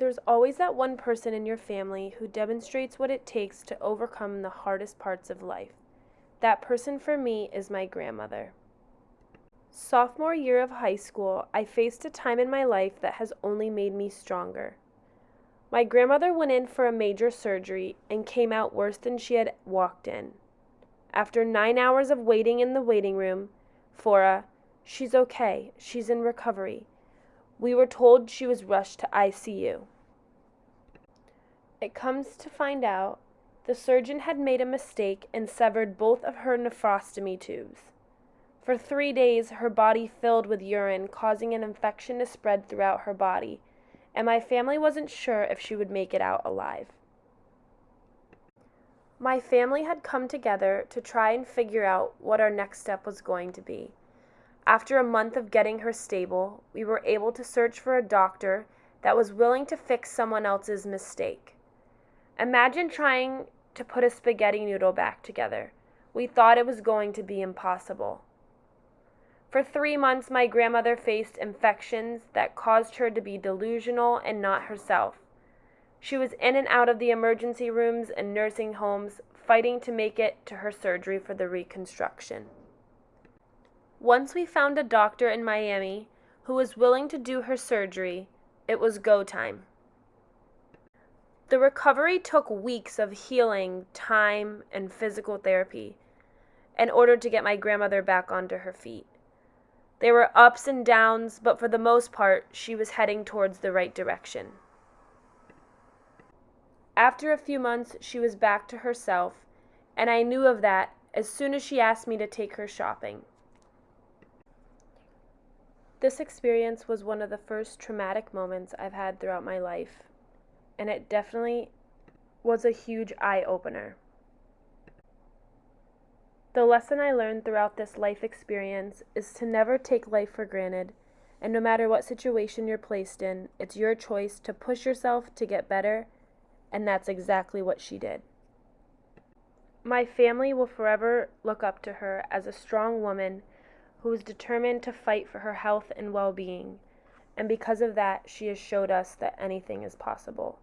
There's always that one person in your family who demonstrates what it takes to overcome the hardest parts of life. That person for me is my grandmother. Sophomore year of high school, I faced a time in my life that has only made me stronger. My grandmother went in for a major surgery and came out worse than she had walked in. After 9 hours of waiting in the waiting room for "She's okay, she's in recovery," we were told she was rushed to ICU. It comes to find out, the surgeon had made a mistake and severed both of her nephrostomy tubes. For 3 days, her body filled with urine, causing an infection to spread throughout her body, and my family wasn't sure if she would make it out alive. My family had come together to try and figure out what our next step was going to be. After a month of getting her stable, we were able to search for a doctor that was willing to fix someone else's mistake. Imagine trying to put a spaghetti noodle back together. We thought it was going to be impossible. For 3 months, my grandmother faced infections that caused her to be delusional and not herself. She was in and out of the emergency rooms and nursing homes, fighting to make it to her surgery for the reconstruction. Once we found a doctor in Miami who was willing to do her surgery, it was go time. The recovery took weeks of healing, time, and physical therapy in order to get my grandmother back onto her feet. There were ups and downs, but for the most part, she was heading towards the right direction. After a few months, she was back to herself, and I knew of that as soon as she asked me to take her shopping. This experience was one of the first traumatic moments I've had throughout my life, and it definitely was a huge eye-opener. The lesson I learned throughout this life experience is to never take life for granted, and no matter what situation you're placed in, it's your choice to push yourself to get better, and that's exactly what she did. My family will forever look up to her as a strong woman who was determined to fight for her health and well-being, and because of that, she has showed us that anything is possible.